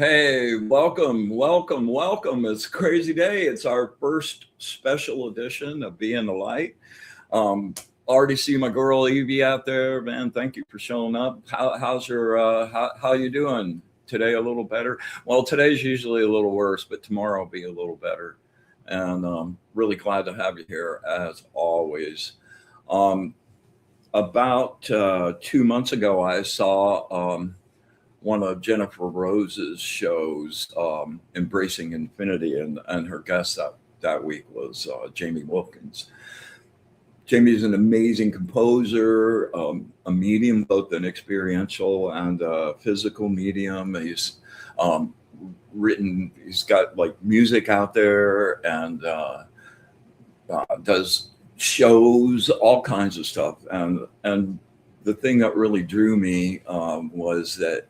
Hey, welcome. It's a crazy day. It's our first special edition of Being the Light. Already see my girl Evie out there, man. Thank you for showing up. How's your how you doing today? A little better. Well, today's usually a little worse, but tomorrow will be a little better. And really glad to have you here as always. Um, about 2 months ago, I saw one of Jennifer Rose's shows, Embracing Infinity, and her guest that week was Jamie Wilkins. Jamie's an amazing composer, a medium, both an experiential and physical medium. He's he's got like music out there and does shows, all kinds of stuff. And the thing that really drew me was that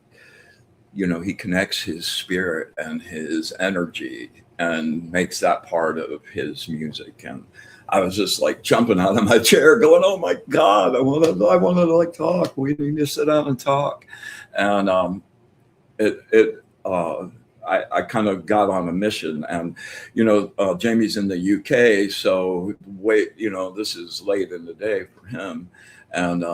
he connects his spirit and his energy and makes that part of his music. And I was just like jumping out of my chair going, oh my God, I want to like talk. We need to sit down and talk. And I kind of got on a mission. And Jamie's in the UK, so this is late in the day for him. And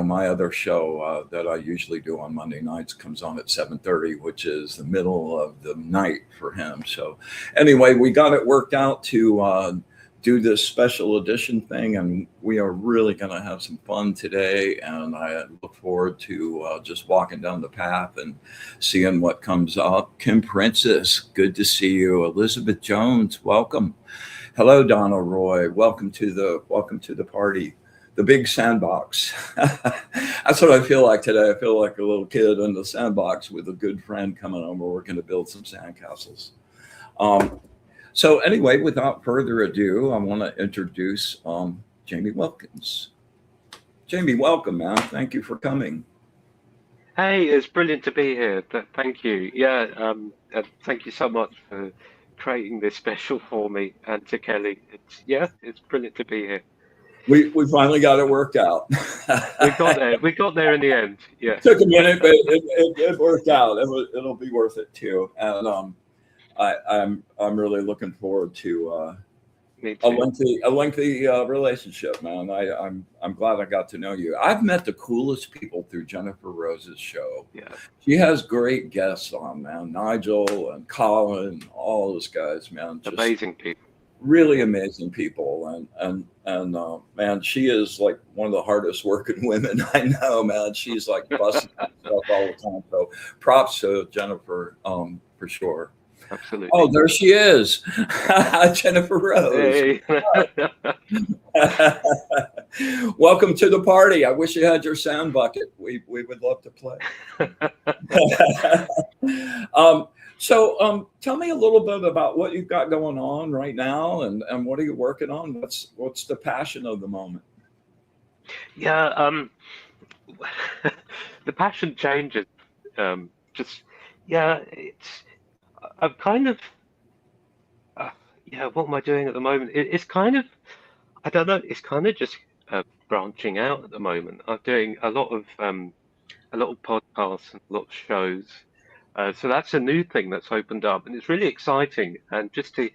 my other show that I usually do on Monday nights comes on at 7:30, which is the middle of the night for him. So anyway, we got it worked out to do this special edition thing, and we are really going to have some fun today. And I look forward to just walking down the path and seeing what comes up. Kim Princess, good to see you. Elizabeth Jones, welcome. Hello, Donna Roy. Welcome to the party. The big sandbox. That's what I feel like today. I feel like a little kid in the sandbox with a good friend coming over. We're going to build some sandcastles. So anyway, without further ado, I want to introduce Jamie Wilkins. Jamie, welcome, man. Thank you for coming. Hey, it's brilliant to be here. Thank you. Yeah, thank you so much for creating this special for me and to Kelly. It's brilliant to be here. We finally got it worked out. We got there. We got there in the end. Yeah. Took a minute, but it worked out. It'll be worth it too. And I'm really looking forward to a lengthy relationship, man. I'm glad I got to know you. I've met the coolest people through Jennifer Rose's show. Yeah. She has great guests on, man. Nigel and Colin, all those guys, man. Just amazing people. Really amazing people, and man, she is like one of the hardest working women I know, man. She's like busting herself all the time. So props to Jennifer, for sure. Absolutely. Oh, there she is. Jennifer Rose. Hey. Welcome to the party. I wish you had your sound bucket. We would love to play. So tell me a little bit about what you've got going on right now and what are you working on? What's the passion of the moment? Yeah, the passion changes. It's I'm kind of what am I doing at the moment? It's kind of, I don't know, it's kind of just branching out at the moment. I'm doing a lot of podcasts and a lot of shows. So that's a new thing that's opened up, and it's really exciting. And just to,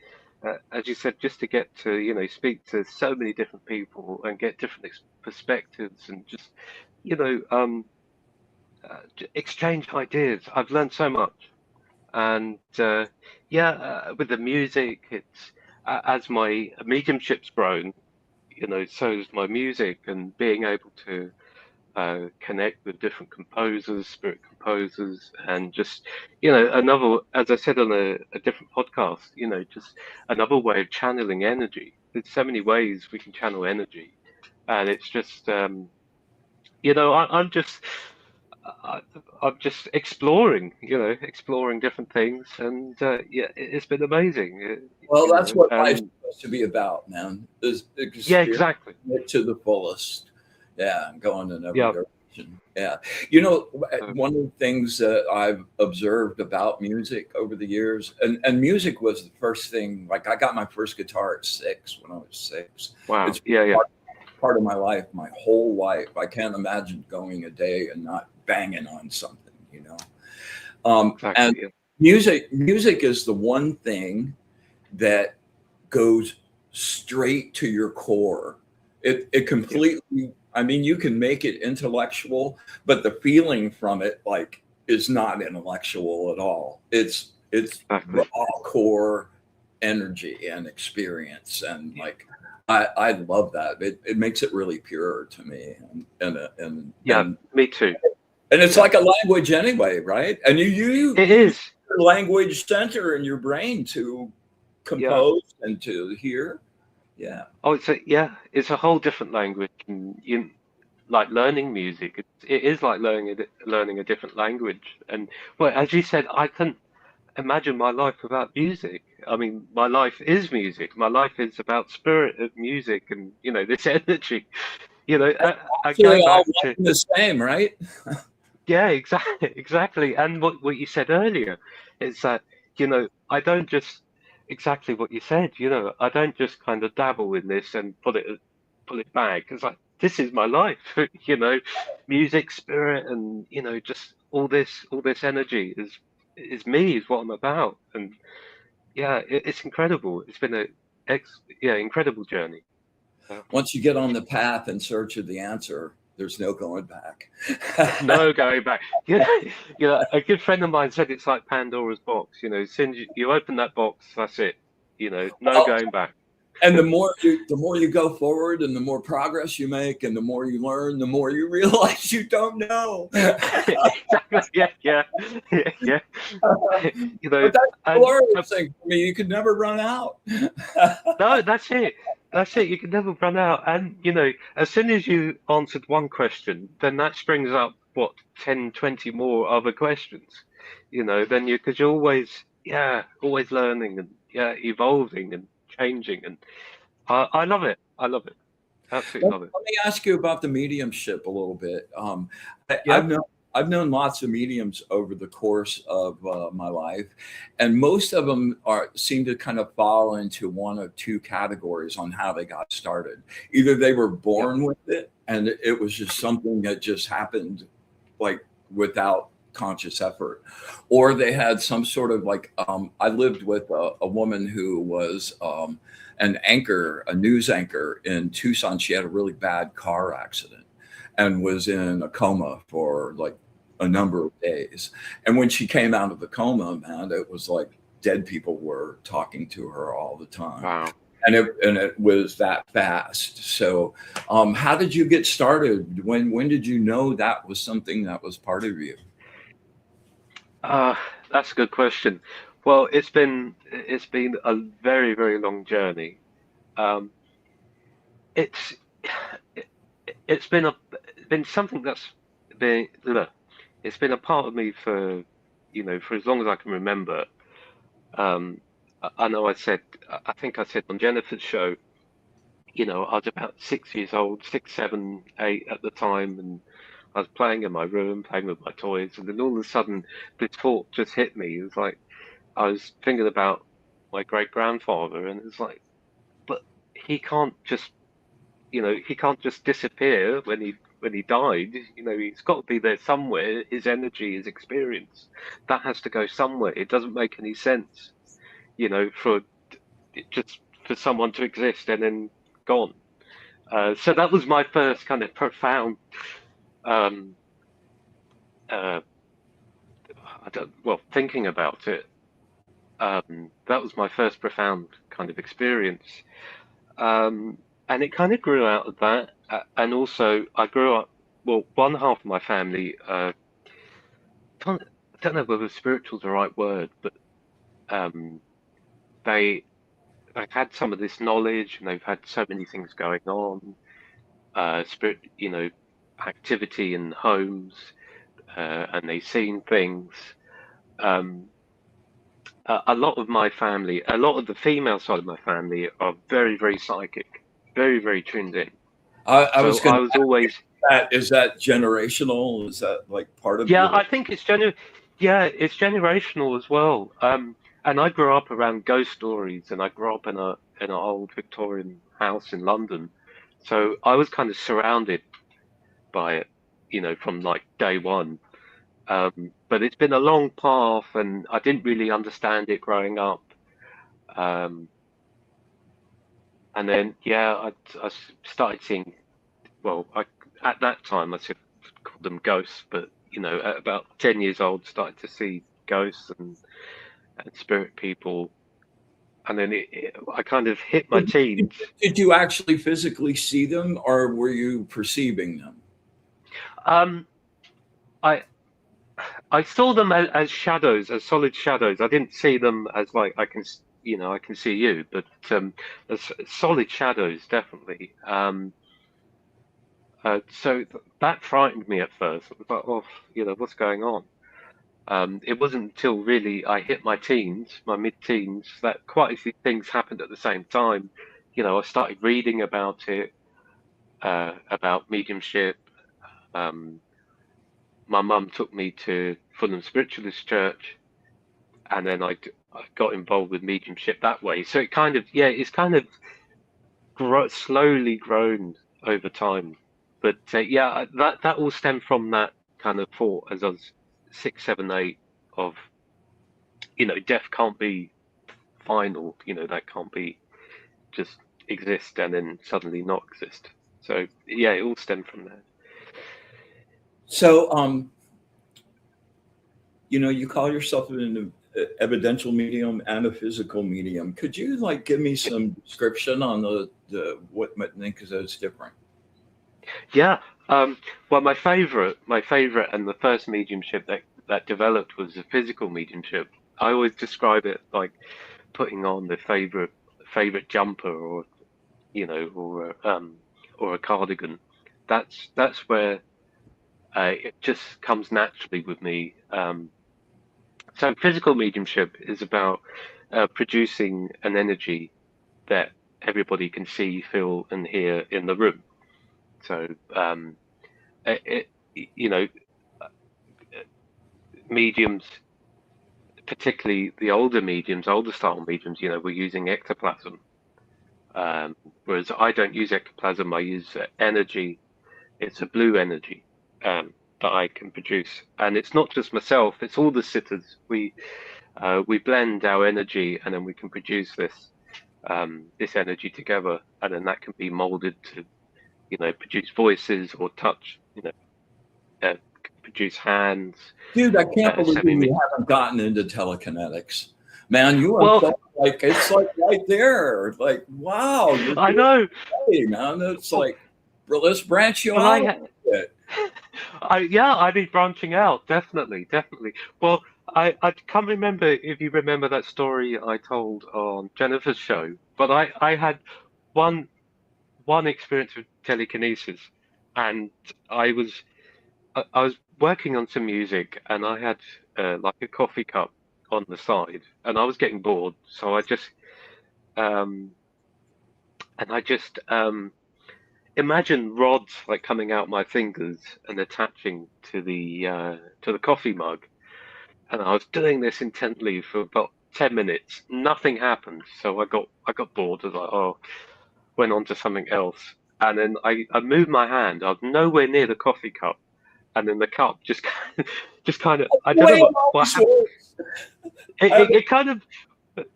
as you said, just to get to speak to so many different people and get different perspectives, and just exchange ideas. I've learned so much, and with the music, it's as my mediumship's grown, so has my music, and being able to connect with different composers, spirit composers, and just, another, as I said on a different podcast, just another way of channeling energy. There's so many ways we can channel energy, and it's just, I'm just exploring, exploring different things, and it's been amazing. Well, that's what life's supposed to be about, man. Yeah, exactly. To the fullest. Yeah, going in every direction. Yeah. One of the things that I've observed about music over the years, and music was the first thing, like I got my first guitar at 6 when I was 6. Wow. It's part of my life, my whole life. I can't imagine going a day and not banging on something, Exactly. music is the one thing that goes straight to your core. It Yeah, completely, I mean, you can make it intellectual, but the feeling from it like is not intellectual at all. It's raw exactly. core energy and experience, and like I love that. It makes it really pure to me, Yeah, me too. and it's Yeah, like a language anyway, right? And it you use is. your language center in your brain to Yeah. compose and to hear. Yeah. Oh, it's a whole different language, and you like learning music. It is like learning a different language. And well, as you said, I couldn't imagine my life without music. I mean, my life is music. My life is about spirit of music, and this energy. Actually, Going all back one to and the same, right? yeah, exactly, exactly. And what you said earlier is that, I don't just exactly what you said, I don't just kind of dabble in this and pull it back. It's like this is my life, music, spirit, and just all this energy is me, is what I'm about. And yeah, it's incredible. It's been incredible journey. Yeah. Once you get on the path in search of the answer, there's no going back. No going back. A good friend of mine said it's like Pandora's box. As soon as you open that box, that's it. No Well, going back. and the more you go forward and the more progress you make and the more you learn, the more you realize you don't know. Exactly. Yeah, yeah, yeah, yeah. You know, But that's the and glorious thing for me. You could never run out. no, that's it. That's it. You can never run out. And as soon as you answered one question, then that springs up what 10, 20 more other questions. Then because you're always learning and evolving and changing. And I love it. I love it. Absolutely love it. Let me ask you about the mediumship a little bit. Yeah. I've known lots of mediums over the course of my life, and most of them seem to kind of fall into one of two categories on how they got started. Either they were Yeah. born with it, and it was just something that just happened, like without conscious effort, or they had some sort of like. I lived with a woman who was. An anchor, a news anchor in Tucson. She had a really bad car accident and was in a coma for like a number of days. And when she came out of the coma, man, it was like dead people were talking to her all the time. Wow. And it was that fast. So, how did you get started? When did you know that was something that was part of you? Uh, that's a good question. Well, it's been a very, very long journey. Um, it's it, it's been something that's been look, it's been a part of me for as long as I can remember. I know I think I said on Jennifer's show, I was about 6 years old, six, seven, eight at the time, and I was playing in my room, playing with my toys, and then all of a sudden this thought just hit me. It was like I was thinking about my great grandfather, and it's like, but he can't just, he can't just disappear when he died. He's got to be there somewhere. His energy, his experience, that has to go somewhere. It doesn't make any sense, for just for someone to exist and then gone. So that was my first kind of profound, um, uh, thinking about it. That was my first profound kind of experience. Um, and it kind of grew out of that. And also, I grew up, well, one half of my family, don't, I don't know whether spiritual is the right word, but um, they, they've had some of this knowledge and they've had so many things going on, spirit, activity in homes, and they've seen things. Um, a lot of my family, a lot of the female side of my family are very, very psychic, very, very tuned in. I So was going I to was always, ask, is that generational? Is that like part of yeah, your? I think it's generational as well. And I grew up around ghost stories, and I grew up in an old Victorian house in London, so I was kind of surrounded by it, from like day one. But it's been a long path, and I didn't really understand it growing up. Um, and then, yeah, I started seeing, well, at that time, I sort of called them ghosts, but, at about 10 years old, started to see ghosts and spirit people. And then I kind of hit my teens. Did you actually physically see them, or were you perceiving them? Um, I I saw them as shadows, as solid shadows. I didn't see them as like I can see you, but as solid shadows, definitely. So that frightened me at first. I was like, oh, what's going on? It wasn't until really I hit my teens, my mid-teens, that quite a few things happened at the same time. I started reading about it, about mediumship. Um, my mum took me to Fulham Spiritualist Church, and then I got involved with mediumship that way. So it's kind of slowly grown over time. But yeah, that all stemmed from that kind of thought as I was 6, 7, 8 of, death can't be final. That can't be just exist and then suddenly not exist. So yeah, it all stemmed from there. So, you call yourself an evidential medium and a physical medium. Could you give me some description on the what makes those different? Yeah. Well, my favorite, and the first mediumship that developed was a physical mediumship. I always describe it like putting on the favorite jumper, or or a cardigan. That's where it just comes naturally with me. So physical mediumship is about producing an energy that everybody can see, feel, and hear in the room. So it, you know, mediums, particularly the older mediums, older style mediums, were using ectoplasm. Whereas I don't use ectoplasm, I use energy. It's a blue energy that I can produce, and it's not just myself; it's all the sitters. We blend our energy, and then we can produce this energy together, and then that can be molded to, produce voices or touch, produce hands. Dude, I can't believe you haven't gotten into telekinetics. Man, you are so, it's right there. Wow. I know. Hey, man, it's let's branch you out a bit. I need branching out, definitely. Well, I can't remember if you remember that story I told on Jennifer's show, but I had one experience with telekinesis, and I was working on some music, and I had a coffee cup on the side, and I was getting bored, so I just um, imagine rods coming out my fingers and attaching to the coffee mug, and I was doing this intently for about 10 minutes. Nothing happened, so I got bored. I was like, oh, went on to something else, and then I moved my hand. I was nowhere near the coffee cup, and then the cup just kind of, I don't know what happened. It kind of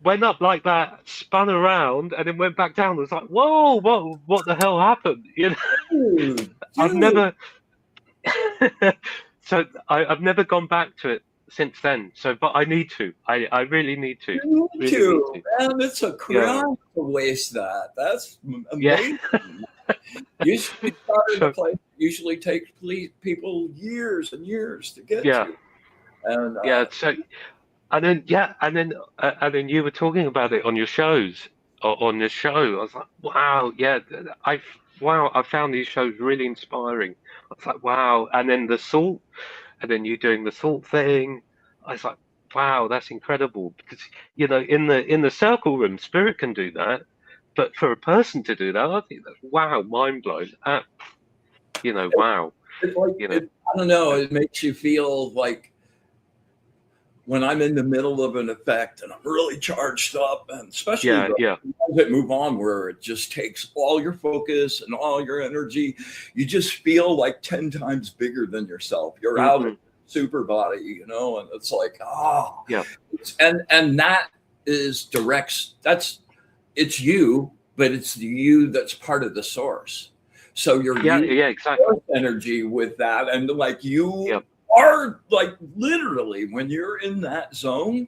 went up like that, spun around, and then went back down. It was like, whoa, what the hell happened? Dude. I've never, so I've never gone back to it since then. So, but I need to. I really need to. You need to. Man, it's a crime to waste that. That's amazing. You should start in a place that usually takes people years and years to get to. And so. And then you were talking about it on your shows, or on the show. I was like, wow, yeah, I found these shows really inspiring. I was like, wow. And then the salt, and then you doing the salt thing. I was like, wow, that's incredible. Because in the circle room, spirit can do that, but for a person to do that, I think that's wow, mind blown. Wow. I don't know. It makes you feel like, when I'm in the middle of an effect and I'm really charged up, and especially that move on where it just takes all your focus and all your energy, you just feel like 10 times bigger than yourself. You're out of super body, you know, and it's like, oh, Yeah. and that is it's you, but it's you that's part of the source. So you're Yeah. using Yeah. Exactly. energy with that, and like you Yeah. are like literally when you're in that zone,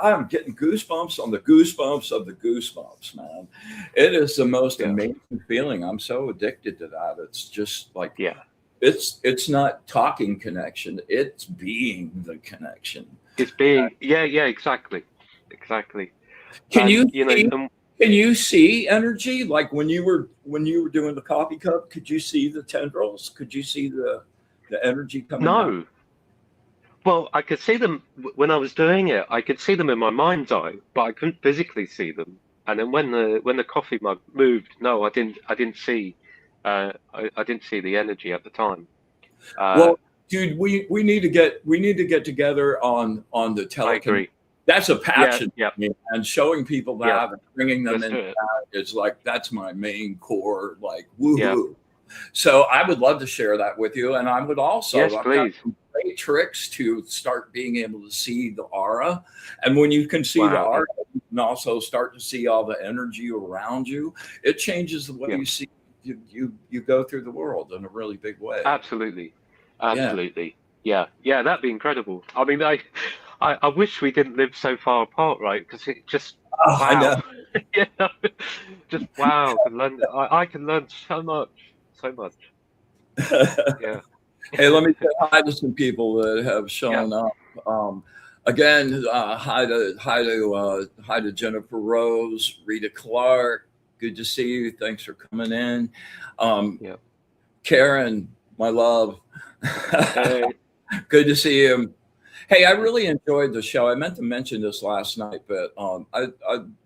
I'm getting goosebumps on the goosebumps of the goosebumps, man. It is the most Yeah. amazing feeling. I'm so addicted to that. It's just like Yeah. it's not talking connection, it's being the connection. It's being. Yeah. Yeah. Exactly. Exactly. Can And you you know, see can you see energy like when you were doing the coffee cup? Could you see the tendrils? Could you see the energy coming out? no. Well, I could see them when I was doing it. I could see them in my mind's eye, but I couldn't physically see them. And then when the coffee mug moved, no, I didn't. I didn't see. I didn't see the energy at the time. Uh, Well, dude, we need to get together on the I telekinesis. agree. That's a Yeah. passion Yeah. for me, and showing people Yeah. that and bringing them Let's in do it. that is like that's my main core, like Yeah. woohoo. So I would love to share that with you, and I would Yes, also I've got please. some great tricks to start being able to see the aura, and when you can see the Wow. aura, you can also start to see all the energy around you. It changes the way Yeah. you see you go through the world in a really big way. Absolutely. Yeah. Absolutely. Yeah. Yeah. That'd be incredible. I mean, I wish we didn't live so far apart, right? Because it just, Oh, I know. wow. You know, just wow. I can learn so much, so much. Yeah. Hey, let me say hi to some people that have Yeah. shown up. Again, hi to Jennifer Rose, Rita Clark. Good to see you. Thanks for coming in. Um, Yeah. Karen, my love. Hey. Good to see you. Hey, I really enjoyed the show. I meant to mention this last night, but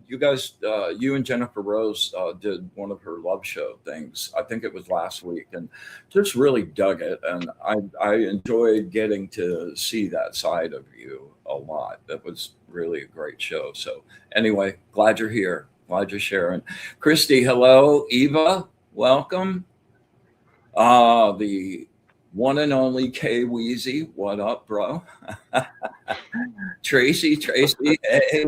you guys, you and Jennifer Rose did one of her love show things. I think it was last week, and just really dug it. And I enjoyed getting to see that side of you a lot. That was really a great show. So anyway, glad you're here. Glad you're sharing. Christy, hello. Eva, welcome. The one and only K Weezy. What up, bro? Tracy, hey.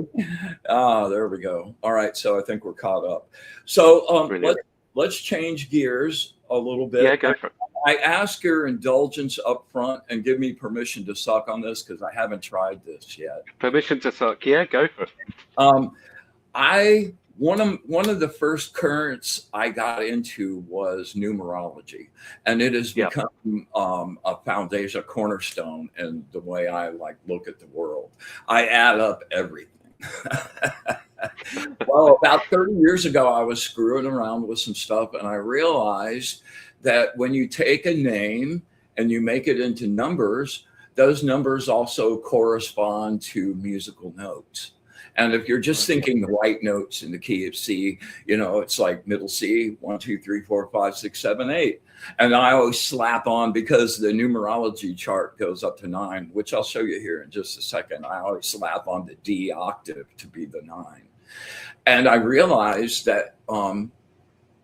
There we go. All right, so I think we're caught up. So Brilliant. let's change gears a little Yeah. bit. Go for it. I ask your indulgence up front and give me permission to suck on this because I haven't tried this yet. Permission to suck. Yeah. Go for it. I one of the first currents I got into was numerology, and it has Yeah. become a foundation, a cornerstone in the way I like look at the world. I add up everything. Well, about 30 years ago, I was screwing around with some stuff, and I realized that when you take a name and you make it into numbers, those numbers also correspond to musical notes. And if you're just thinking the right notes in the key of C, you know, it's like middle C, 1, 2, 3, 4, 5, 6, 7, 8. And I always slap on because the numerology chart goes up to 9, which I'll show you here in just a second. I always slap on the D octave to be the 9. And I realized that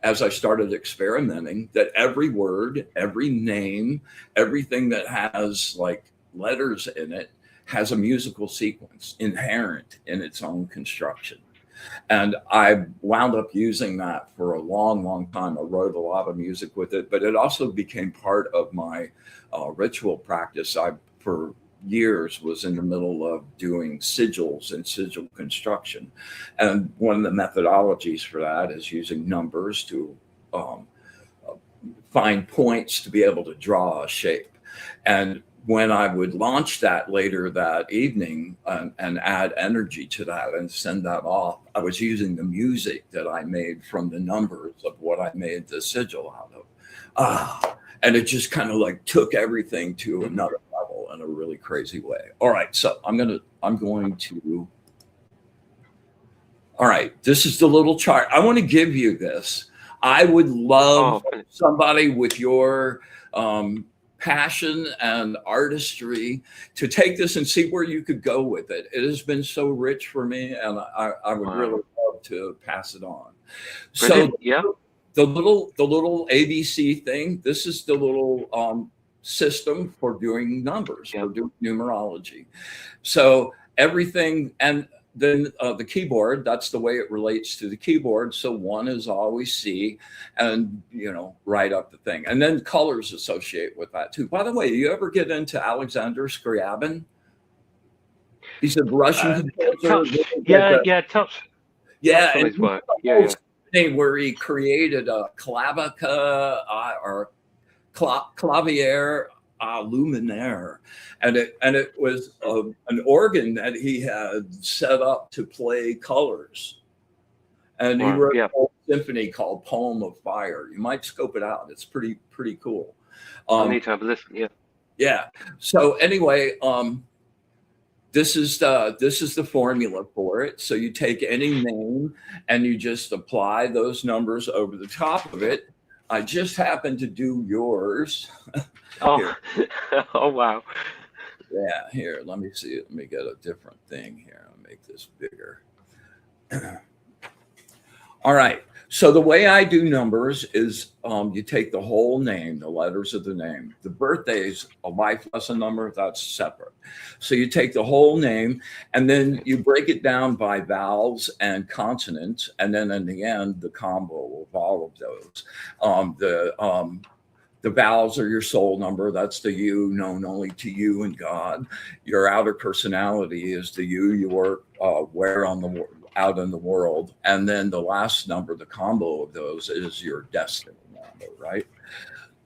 as I started experimenting, that every word, every name, everything that has like letters in it has a musical sequence inherent in its own construction. And I wound up using that for a long, long time. I wrote a lot of music with it, but it also became part of my ritual practice. I, for years, was in the middle of doing sigils and sigil construction. And one of the methodologies for that is using numbers to find points to be able to draw a shape. And when I would launch that later that evening and add energy to that and send that off, I was using the music that I made from the numbers of what I made the sigil out of. And it just kind of like took everything to another level in a really crazy way. All right, so I'm going to, all right, this is the little chart. I want to give you this. I would love somebody with your passion and artistry to take this and see where you could go with it. It has been so rich for me, and I would really love to pass it on. Brilliant. So Yeah. the little ABC thing, this is the little system for doing numbers, Yeah. for doing numerology. So everything, and then the keyboard, that's the way it relates to the keyboard. So one is always C, and write up the thing. And then colors associate with that too. By the way, you ever get into Alexander Scriabin? He's a Russian composer. Touch Yeah, on and his work. Yeah. thing where he created a clavica or clavier luminaire, and it was an organ that he had set up to play colors, and he wrote a whole symphony called Poem of Fire. You might scope it out. It's pretty cool. I need to have a listen. Yeah. So anyway, this is the formula for it. So you take any name and you just apply those numbers over the top of it. I just happened to do yours. Oh, oh wow. Yeah, here, let me see. Let me get a different thing here. I'll make this bigger. All right. So the way I do numbers is you take the whole name, the letters of the name. The birthday's a life lesson number, that's separate. So you take the whole name and then you break it down by vowels and consonants. And then in the end, the combo of all of those. The vowels are your soul number. That's the you known only to you and God. Your outer personality is the you work where on the out in the world. And then the last number, the combo of those, is your destiny number, right?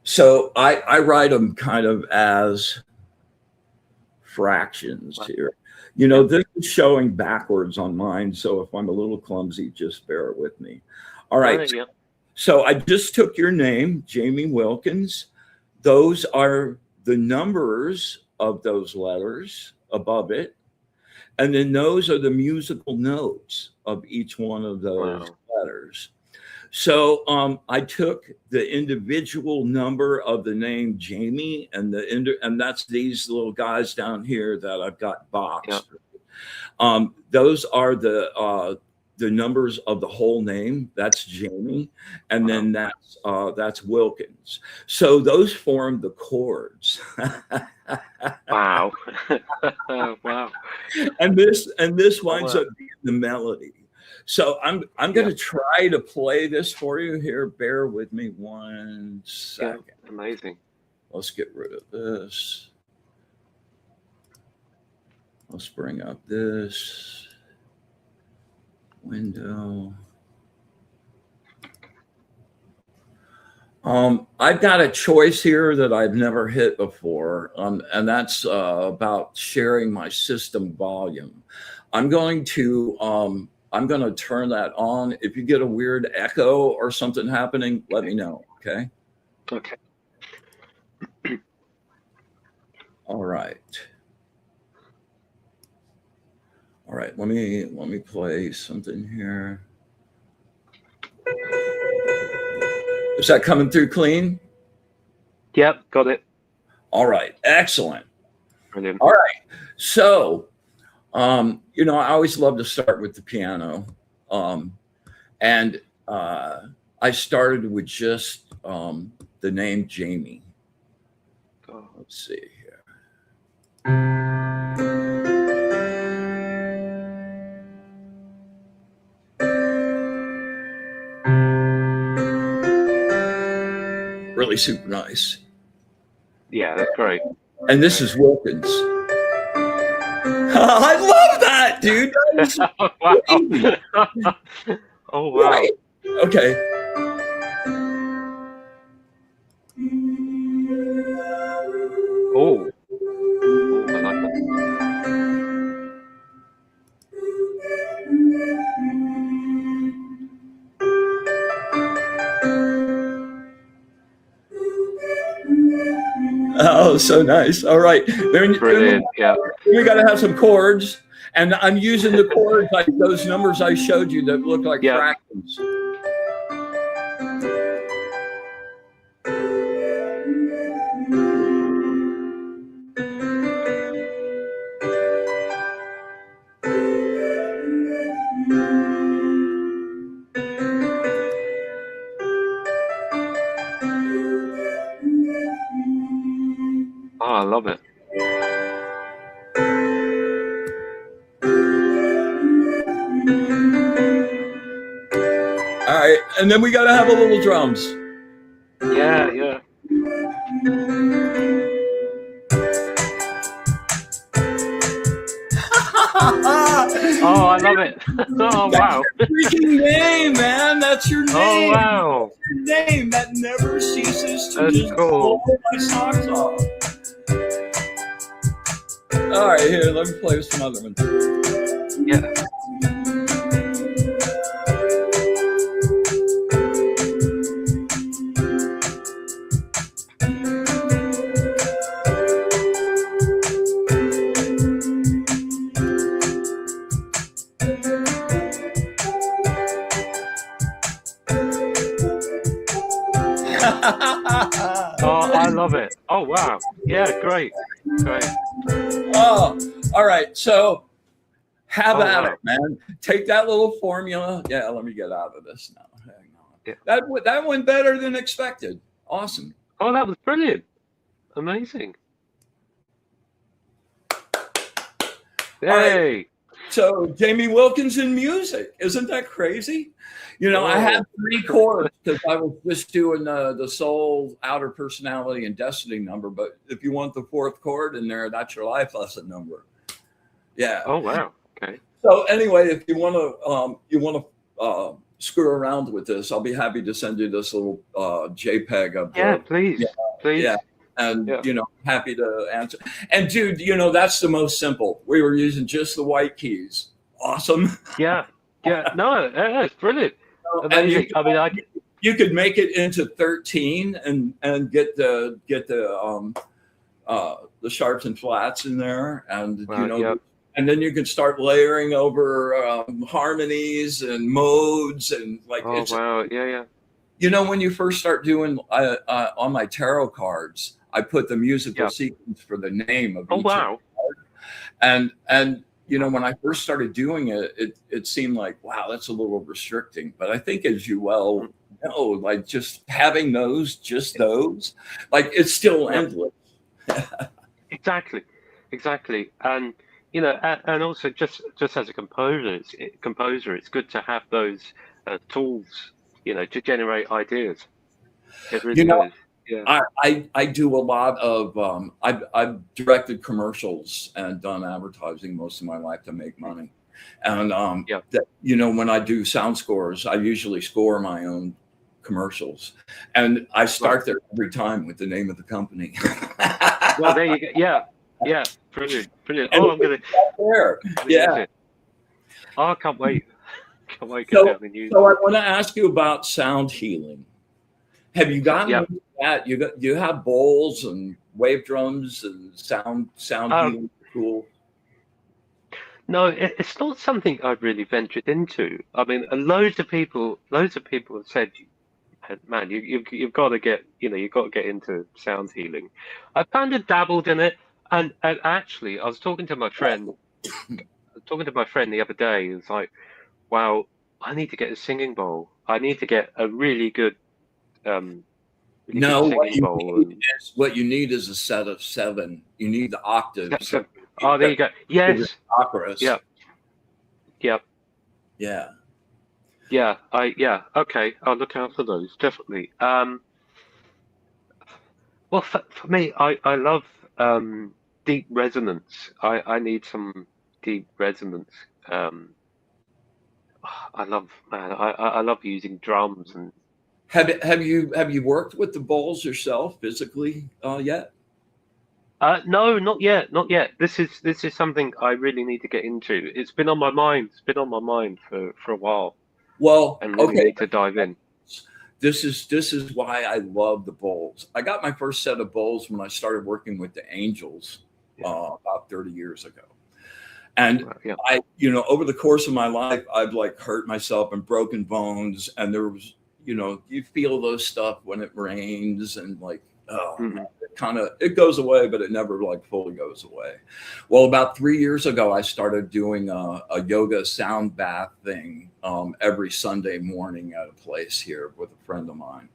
So I write them kind of as fractions here. This is showing backwards on mine. So if I'm a little clumsy, just bear with me. All right. So I just took your name, Jamie Wilkins. Those are the numbers of those letters above it. And then those are the musical notes of each one of those letters. So I took the individual number of the name Jamie and that's these little guys down here that I've got boxed. Those are the numbers of the whole name. That's Jamie, and then that's Wilkins. So those form the chords. Wow. Wow. And this winds up being the melody. So I'm going to try to play this for you here. Bear with me 1 second. Yeah, amazing. Let's get rid of this. Let's bring up this window. I've got a choice here that I've never hit before, and that's about sharing my system volume. I'm going to turn that on. If you get a weird echo or something happening, let me know. Okay. Okay. All right. All right. Let me play something here. Is that coming through clean? Yep, got it. All right, excellent. Brilliant. All right, so I always love to start with the piano, and I started with just the name Jamie. Let's see here. Really super nice. Yeah, that's great. And this is Wilkins. I love that, dude. That Wow. Oh, wow. Right. Okay. Oh. Oh, I like that. Oh, so nice. All right. Brilliant. Yeah. We got to have some chords. And I'm using the chords, like those numbers I showed you that look like fractions. Oh, I love it. All right, and then we got to have a little drums. Yeah, yeah. Oh, I love it. Oh, wow. That's your freaking name, man. That's your name. Oh, wow. That's your name. That never ceases to That's just cool. blow my socks off. All right, here, let me play some other ones. Yeah. Oh, I love it. Oh, wow. Yeah, great. Great. Oh, all right. So have at wow. it, man. Take that little formula. Yeah, let me get out of this now. Hang on. Yeah. That went better than expected. Awesome. Oh, that was brilliant. Amazing. Yay. All right. So Jamie Wilkins in music. Isn't that crazy? You know, I had 3 chords because I was just doing the soul, outer personality, and destiny number. But if you want the 4th chord in there, that's your life lesson number. Yeah. Oh, wow. Okay. So anyway, if you want to screw around with this, I'll be happy to send you this little JPEG of Yeah, please. Please. Yeah. And, you know, happy to answer. And, dude, you know, that's the most simple. We were using just the white keys. Awesome. Yeah. Yeah. No, it's brilliant. Amazing. And you could make it into 13 and get the sharps and flats in there. And, you know, and then you can start layering over harmonies and modes and like. Oh, wow. Yeah, yeah. You know, when you first start doing on my tarot cards, I put the musical sequence for the name of each card. And you know, when I first started doing it, it seemed like, wow, that's a little restricting. But I think, as you well know, like just having those, like it's still endless. Exactly. And you know, and also just as a composer, it's good to have those tools, you know, to generate ideas. It really is. Yeah. I do a lot of I've directed commercials and done advertising most of my life to make money, and that, you know, when I do sound scores, I usually score my own commercials, and I start there every time with the name of the company. Well, there you go. Yeah, brilliant. Oh, I'm gonna. There. Yeah. Oh, I can't wait. So I want to ask you about sound healing. Have you gotten into that? You have bowls and wave drums and sound healing tools? No, it's not something I've really ventured into. I mean, loads of people have said, man, you've got to get into sound healing. I kind of dabbled in it, and actually, I was talking to my friend the other day. It's like, wow, I need to get a singing bowl. I need to get a really good what you need is a set of 7. You need the octaves. Oh, there you go. Yes. Operas. Yep. Yeah. Yeah. Okay. I'll look out for those, definitely. Well, for me, I love deep resonance. I need some deep resonance. I love using drums. And have you worked with the bowls yourself physically yet? No, not yet. This is something I really need to get into. It's been on my mind. For a while. Well, and really need to dive in. This is why I love the bowls. I got my first set of bowls when I started working with the Angels about 30 years ago. And I, you know, over the course of my life, I've like hurt myself and broken bones. And there was, you know, you feel those stuff when it rains and like, it goes away, but it never like fully goes away. Well, about 3 years ago, I started doing a yoga sound bath thing every Sunday morning at a place here with a friend of mine.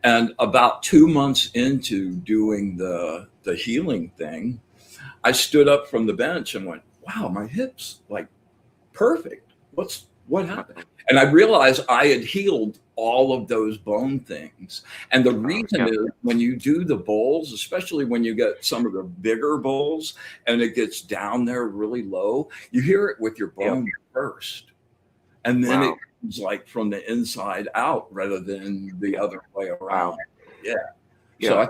And about 2 months into doing the healing thing, I stood up from the bench and went, wow, my hips, like perfect. What happened? And I realized I had healed all of those bone things. And the reason is when you do the bowls, especially when you get some of the bigger bowls and it gets down there really low, you hear it with your bone first. And then it comes like from the inside out rather than the other way around. So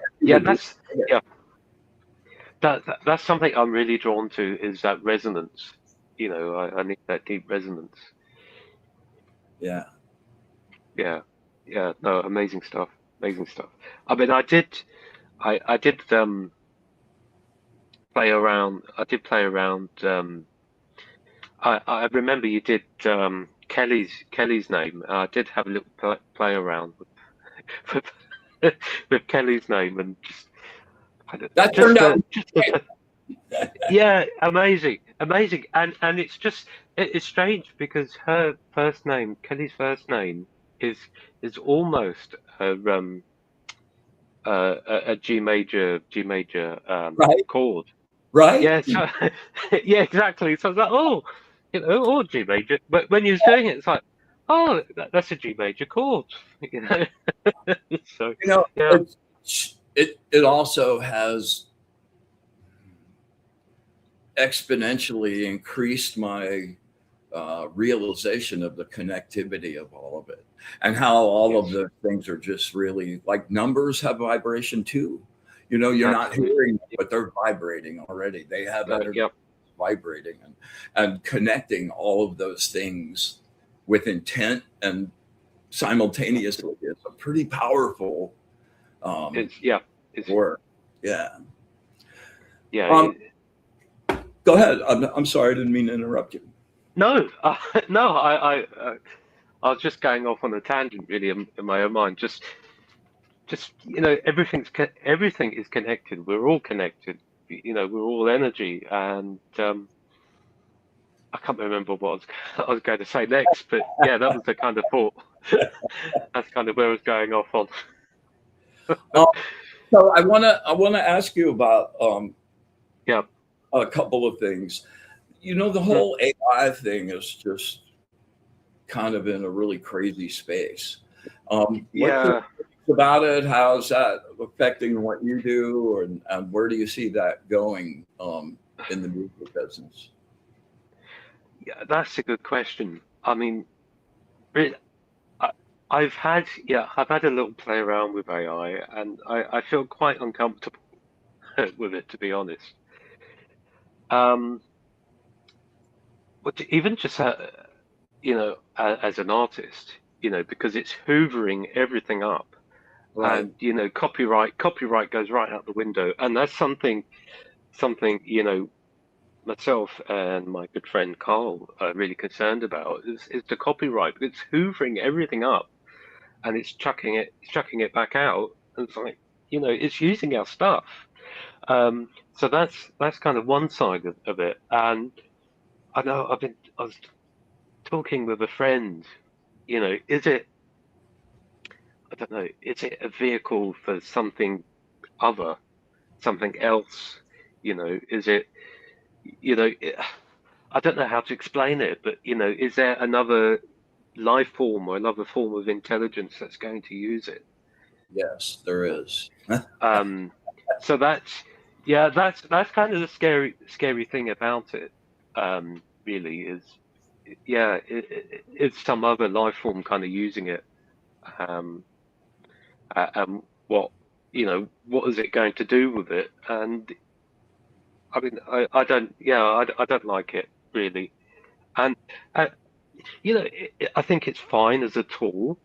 that's something I'm really drawn to, is that resonance. I need that deep resonance. No, amazing stuff. I mean, I did play around. I remember you did Kelly's name. I did have a little play around with Kelly's name, and that turned out. Yeah, amazing, and it's strange because her first name, Kelly's first name, is almost a G major chord. Right. Yeah. So, yeah, exactly. So I was like, or G major. But when you was doing it, it's like, that's a G major chord. So it also has exponentially increased my realization of the connectivity of all of it, and how all of the things are just really like numbers have vibration too. You're not hearing them, but they're vibrating already. They have energy vibrating, and connecting all of those things with intent and simultaneously is a pretty powerful work. Go ahead. I'm sorry, I didn't mean to interrupt you. No, I was just going off on a tangent, really, in my own mind. Just everything is connected. We're all connected. We're all energy, and I can't remember what I was going to say next, but yeah, that was the kind of thought. That's kind of where I was going off on. So I wanna ask you about a couple of things. The whole AI thing is just kind of in a really crazy space. What's about it? How's that affecting what you do, and where do you see that going in the music business? Yeah, that's a good question. I mean, really, I've had a little play around with AI, and I feel quite uncomfortable with it, to be honest. But even just as an artist, because it's hoovering everything up, and copyright goes right out the window, and that's something myself and my good friend Carl are really concerned about, is the copyright. It's hoovering everything up, and it's chucking it back out, and it's like, it's using our stuff. So that's kind of one side of it. And I know I was talking with a friend, is it, I don't know, is it a vehicle for something else? Is it, I don't know how to explain it, but is there another life form or another form of intelligence that's going to use it? Yes, there is. So that's kind of the scary thing about it. Really is, it's some other life form kind of using it. And what is it going to do with it? And I mean, I don't like it, really. And I think it's fine as a tool,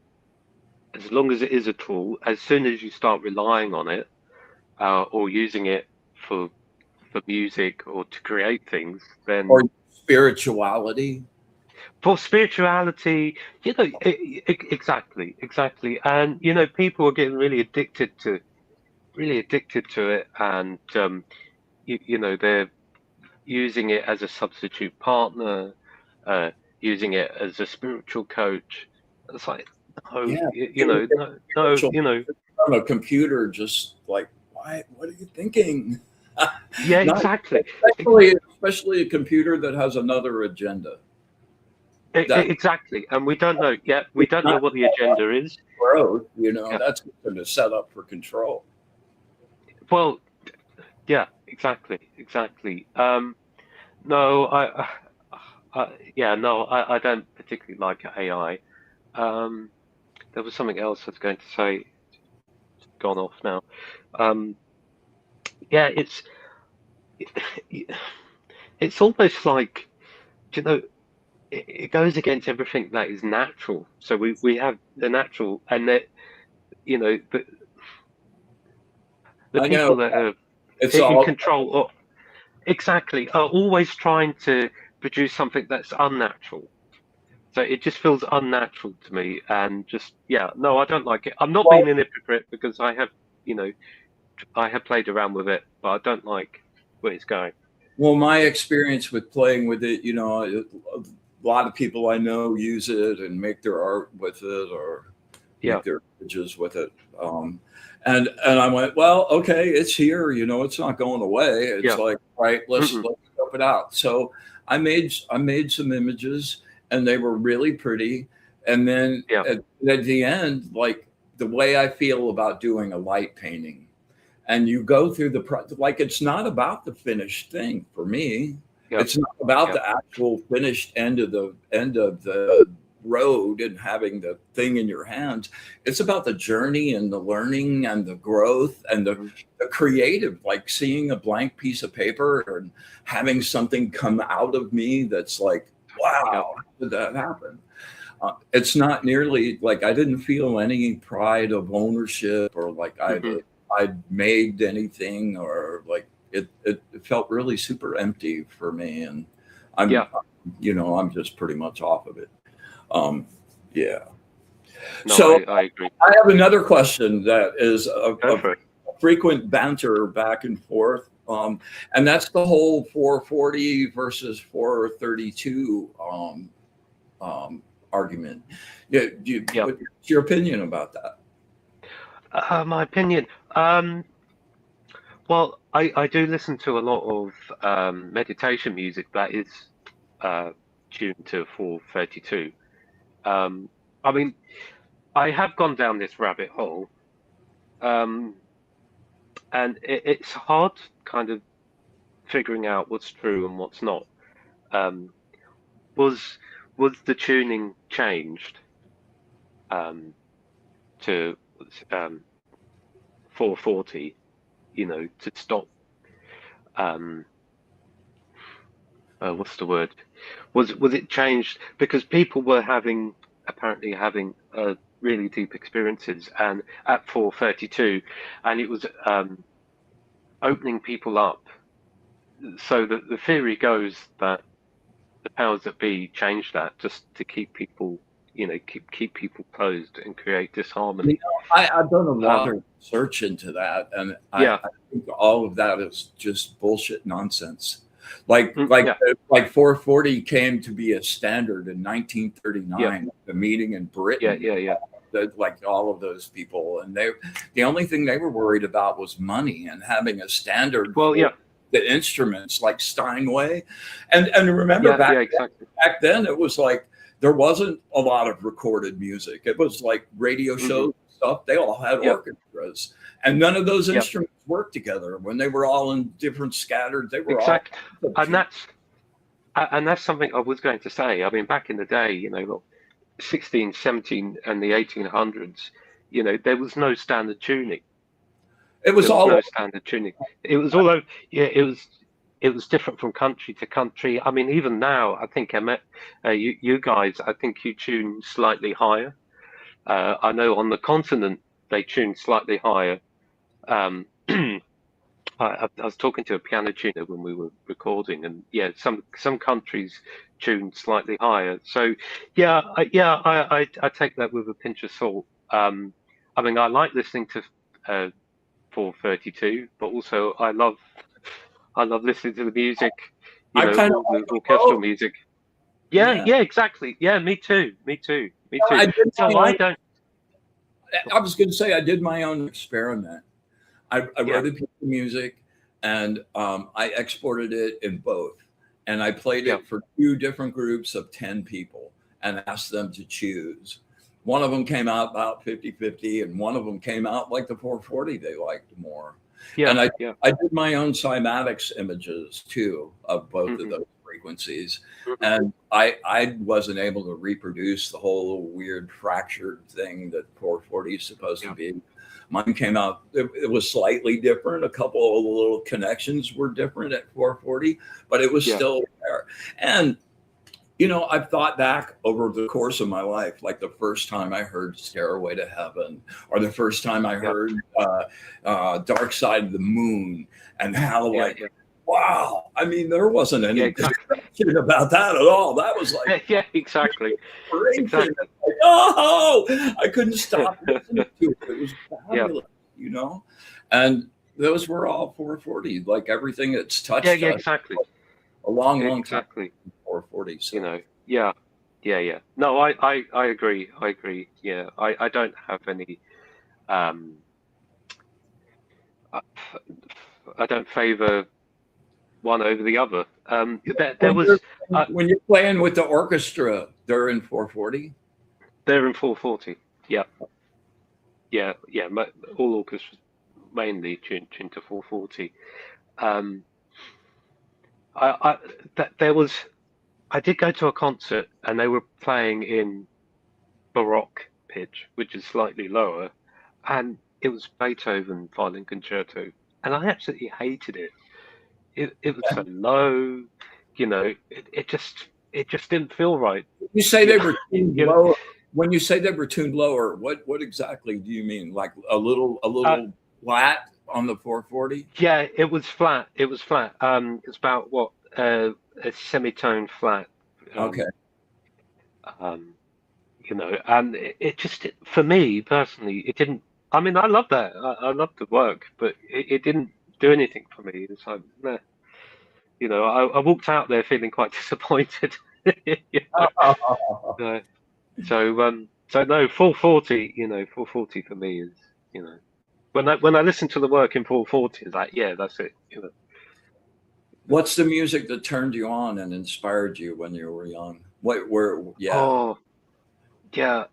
as long as it is a tool. As soon as you start relying on it, or using it for music or to create things, then or spirituality. For spirituality, exactly, and people are getting really addicted to really addicted to it, and you know, they're using it as a substitute partner, uh, using it as a spiritual coach. It's like, no, Yeah. you know, no, no, you know, On a computer, just like, why? What are you thinking? yeah, Not exactly. especially a computer that has another agenda. That Exactly. And we don't know yet. We don't know not what the agenda is. growth, you know, Yeah. that's going to set up for control. Well, yeah, exactly, exactly. No, yeah, no, I don't particularly like AI. Um, there was something else I was going to say, gone off now. Um, yeah, it's almost like, you know, it goes against everything that is natural. So we have the natural, and that, you know, the I know people that are it's in all, control exactly are always trying to produce something that's unnatural. So it just feels unnatural to me, and just yeah, no, I don't like it. I'm not well, being an hypocrite because I have, you know, I have played around with it, but I don't like where it's going. well, my experience with playing with it, you know, a lot of people I know use it and make their art with it or Yeah. make their images with it. Um, and I went, well, okay, it's here. You know, it's not going away. It's Yeah. like, right, Mm-mm. let's scope it out. So I made some images, and they were really pretty. And then Yeah. at the end, like the way I feel about doing a light painting, and you go through like it's not about the finished thing for me. Yeah. It's not about Yeah. the actual finished end of the road and having the thing in your hands. It's about the journey and the learning and the growth and Mhm. the creative, like seeing a blank piece of paper and having something come out of me that's like, Yeah. wow, how did that happen? It's not nearly like I didn't feel any pride of ownership or like Hmm. I'd made anything or like it felt really super empty for me. And I'm, Yeah. you know, I'm just pretty much off of it. Um, yeah. No, So I agree. I have another question that is Go a for it. frequent banter back and forth. And that's the whole 440 versus 432 argument. Yeah, Yeah. what's your opinion about that? My opinion. Well, I do listen to a lot of meditation music that is uh, tuned to 432. Um, I mean, I have gone down this rabbit hole, um, and it's hard kind of figuring out what's true and what's not. Um, was was the tuning changed um, to um, 440? You know, to stop. Um, what's the word? Was it changed because people were apparently having really deep experiences and at 432, and it was opening people up. So the theory goes that the powers that be changed that just to keep people, you know, keep people closed and create You disharmony. know, I've done a lot Um, of research into that, and yeah, I think all of that is just bullshit nonsense. yeah, Like 440 came to be a standard in yeah, 1939, the meeting in yeah, Britain. yeah, yeah. Like all of those people, and the only thing they were worried about was money and having a standard Well, for yeah, the instruments like Steinway. And remember yeah, yeah, exactly. back then it was like there wasn't a lot of recorded music. It was like radio Hmm. shows and stuff. They all had Yeah, orchestras, and none of those yeah, instruments worked together when they were all in different scattered. They were all exactly. And that's something I was going to say. I mean, back in the day, you know, look, 16, 17, and the 1800s, you know, there was no standard tuning. it was There was all no standard tuning. It was all over. Yeah, it was different from country to country. I mean, even now, I think I met you guys. I think you tune slightly higher. I know on the continent they tune slightly higher. Um, I was talking to a piano tuner when we were recording, and yeah, some countries tune slightly higher. So yeah, I take that with a pinch of salt. I mean, I like listening to 432, but also I love listening to the music, I kind of all the like them orchestral both. music. Yeah, Yeah. yeah, exactly. Yeah, me too. Me too. Me too. I did my So I own, don't. I was going to say I did my own experiment. I Yeah. wrote a piece of music and I exported it in both. And I played Yeah. it for two different groups of 10 people and asked them to choose. One of them came out about 50-50, and one of them came out like the 440 they liked more. Yeah. And I, Yeah. I did my own cymatics images too of both of Hmm. those frequencies. Hmm. And I wasn't able to reproduce the whole little weird fractured thing that 440 is supposed to Yeah. be. Mine came out, it was slightly different. A couple of the little connections were different at 440, but it was Yeah. still there. And, I've thought back over the course of my life, like the first time I heard Stairway to Heaven, or the first time I Yeah. heard Dark Side of the Moon, and how, Yeah. like, wow. I mean, there wasn't Yeah. any Exactly. discussion about that at all. That was like, Yeah. Exactly. inspiration. Exactly. Like, oh, I couldn't stop listening to it. It was Yeah. fabulous. And those were all 440, like everything that's Yeah. touched Yeah. us Exactly. a long, long time. Exactly. 440. So Yeah. Yeah. Yeah. No, I agree. I agree. Yeah. I don't have any. Um. I, I don't favor one over the other. There when was. you're when you're playing with the orchestra, they're in 440. They're in 440. Yeah. Yeah. Yeah. All orchestras mainly tuned to 440. Um. There was. I did go to a concert and they were playing in Baroque pitch, which is slightly lower, and it was Beethoven Violin Concerto, and I absolutely hated it. It was so low, it just didn't feel right. You say You they know, were tuned you know, lower. When you say they were tuned lower, what exactly do you mean? Like a uh, little flat on the 440? yeah, it was flat. It was flat. It's about what a semitone flat. Okay. Um, um, and it just for me personally, it didn't. I mean, I love that. I love the work, but it didn't do anything for me. It's like, nah. I walked out there feeling quite disappointed. You know? So, so no, 440. 440 for me is, when I listen to the work in 440, it's like, yeah, that's it. What's the music that turned you on and inspired you when you were young? Yeah. Oh, yeah.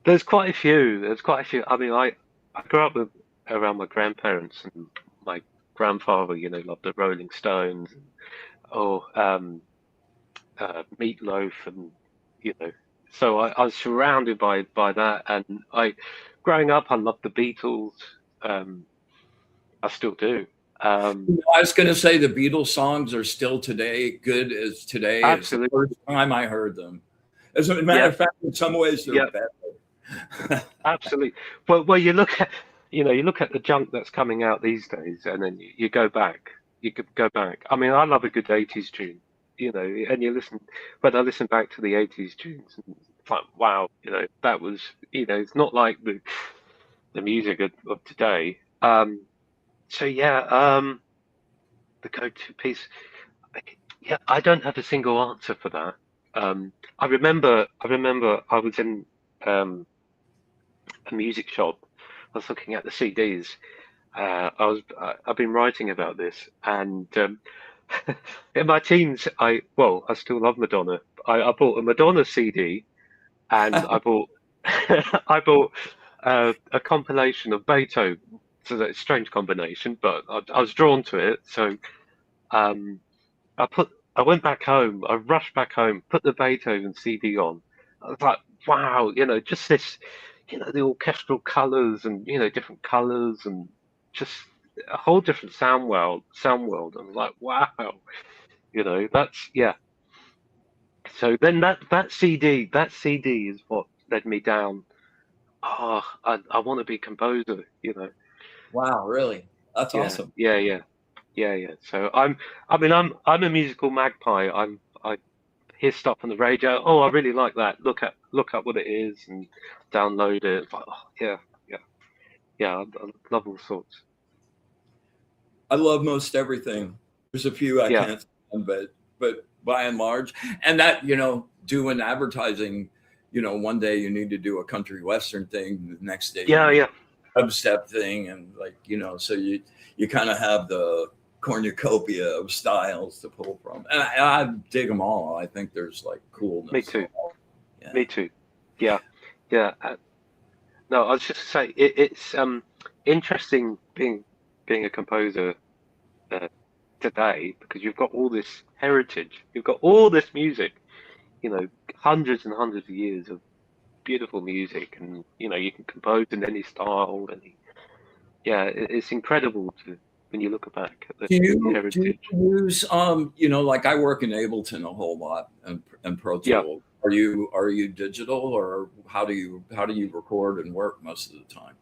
There's quite a few. There's quite a few. I mean, I grew up around my grandparents, and my grandfather, loved the Rolling Stones. Oh, Meatloaf, and you know, so I was surrounded by that, and growing up, I loved the Beatles. Um, I still do. Um, I was going to say the Beatles songs are still today as the Absolutely. first time I heard them. As a matter Yeah, of fact, in some ways they're yeah, better. absolutely. Well, you look at the junk that's coming out these days, and then you go back. You could go back. I mean, I love a good '80s tune, and when I listen back to the '80s tunes, and it's like, wow, that was, it's not like the music of today. So yeah, the go-to piece. Yeah, I don't have a single answer for that. I remember I was in um, a music shop. I was looking at the CDs. I've been writing about this, and in my teens, I still love Madonna. I bought a Madonna CD, and I bought I bought a compilation of Beethoven. So that's a strange combination, but I was drawn to it. So um, I went back home. I rushed back home, put the Beethoven CD on. I was like, wow, just this, the orchestral colors, and different colors, and just a whole different sound world. I'm like, wow, that's, yeah. So then that CD is what led me down. Oh, I want to be composer. Wow, really? That's Yeah, awesome. yeah, yeah, yeah, yeah. So I mean, I'm a musical magpie. I hear stuff on the radio. Oh, I really like that. Look up what it is and download it. It's like, oh, yeah, yeah. yeah, I love all sorts. I love most everything. There's a few I Yeah, can't stand, but by and large, and that doing advertising, one day you need to do a country western thing, the next day you yeah, need yeah. a dubstep thing, and like so you kind of have the cornucopia of styles to pull from, and I dig them all. I think there's like Me coolness. too. Yeah. Me too. Yeah, yeah. No, I was just saying it's interesting being a composer uh, today because you've got all this heritage, you've got all this music, hundreds and hundreds of years of beautiful music, and you can compose in any style, and yeah, it's incredible to when you look back at the Do you heritage. use like I work in Ableton a whole lot and Pro Yeah, Tool. Are you digital, or how do you record and work most of the time?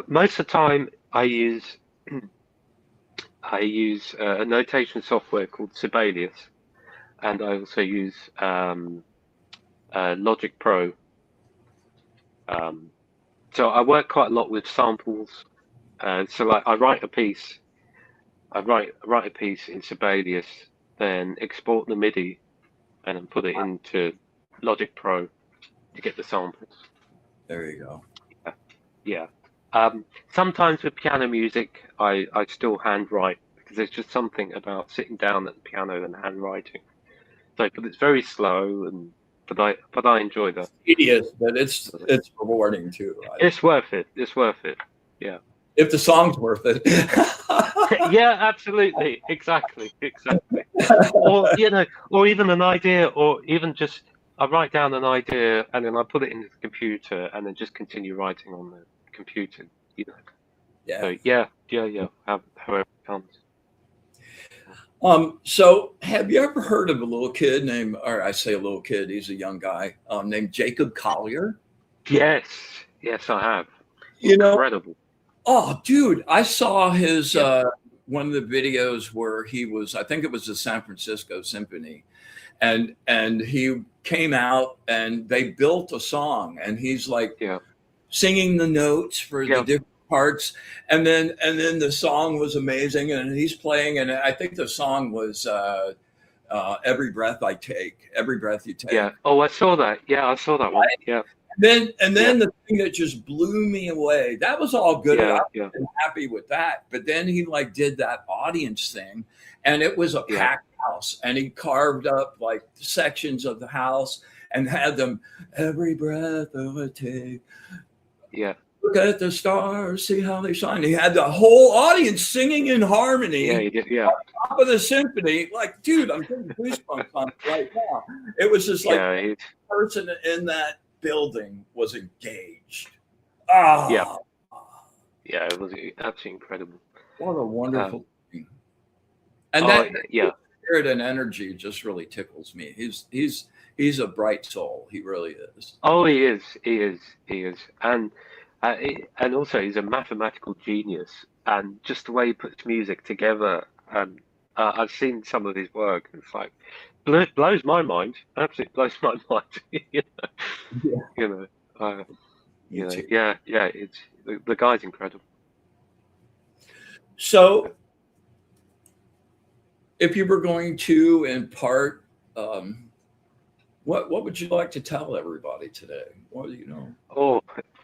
most of the time I use a notation software called Sibelius, and I also use Logic Pro. Um, so I work quite a lot with samples. So like I write a piece in Sibelius, then export the MIDI and then put it into Logic Pro to get the samples. There you go. Yeah. Yeah. Sometimes with piano music, I still handwrite because there's just something about sitting down at the piano and handwriting. So, but it's very slow, and but I enjoy that. Tedious, but it's rewarding too. It's worth it. It's worth it. Yeah. If the song's worth it. Yeah, absolutely. Exactly. Exactly. Or even an idea, or even just I write down an idea and then I put it into the computer and then just continue writing on the computer. You know. Yeah. So yeah, yeah, yeah. However it comes. So have you ever heard of a little kid named, or I say a little kid, he's a young guy, named Jacob Collier? Yes, yes, I have. You know, Incredible. oh, dude, I saw his Yeah, one of the videos where he was, I think it was the San Francisco Symphony, and he came out and they built a song, and he's like yeah, singing the notes for the yeah, different parts, and then the song was amazing, and he's playing, and I think the song was "Every Breath I Take," every breath you yeah. take. Oh, I saw that. Yeah, I saw that one. Yeah, And then yeah, the thing that just blew me away, that was all good. I yeah, was yeah, happy with that. But then he like did that audience thing, and it was a yeah, packed house, and he carved up like sections of the house and had them every breath I take. yeah, Look at the stars, see how they shine. He had the whole audience singing in yeah. harmony You did. Yeah, top of the symphony. Like, dude, I'm getting goosebumps on it right now. It was just like yeah, person in that building was engaged. yeah, Ah, yeah. It was absolutely incredible. what a Um, wonderful thing. And oh, that yeah. spirit and energy just really tickles me. He's a bright soul. He really is. Oh, he is. He is. He is. And also he's a mathematical genius. And just the way he puts music together. And I've seen some of his work. And it's like blows my mind. Absolutely blows my mind. You know. Yeah, You know. Uh, me too. yeah. Yeah. It's the guy's incredible. So, if you were going to impart, what would you like to tell everybody today? What do you know? Oh,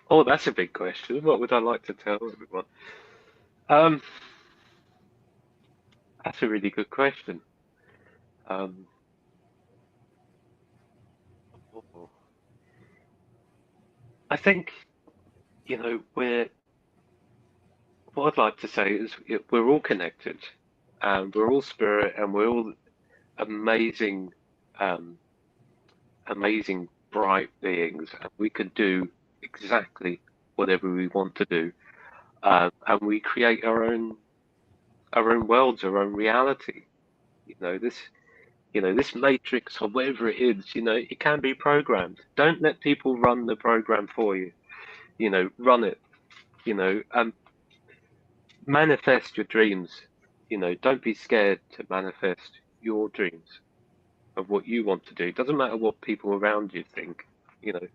oh, that's a big question. What would I like to tell everyone? Um, that's a really good question. Um, oh, I think, what I'd like to say is we're all connected, and we're all spirit, and we're all amazing, um, amazing, bright beings, and we can do exactly whatever we want to do, and we create our own worlds, our own reality. You know this. This matrix or whatever it is. It can be programmed. Don't let people run the program for you. Run it. And manifest your dreams. Don't be scared to manifest your dreams of what you want to do. It doesn't matter what people around you think. You know,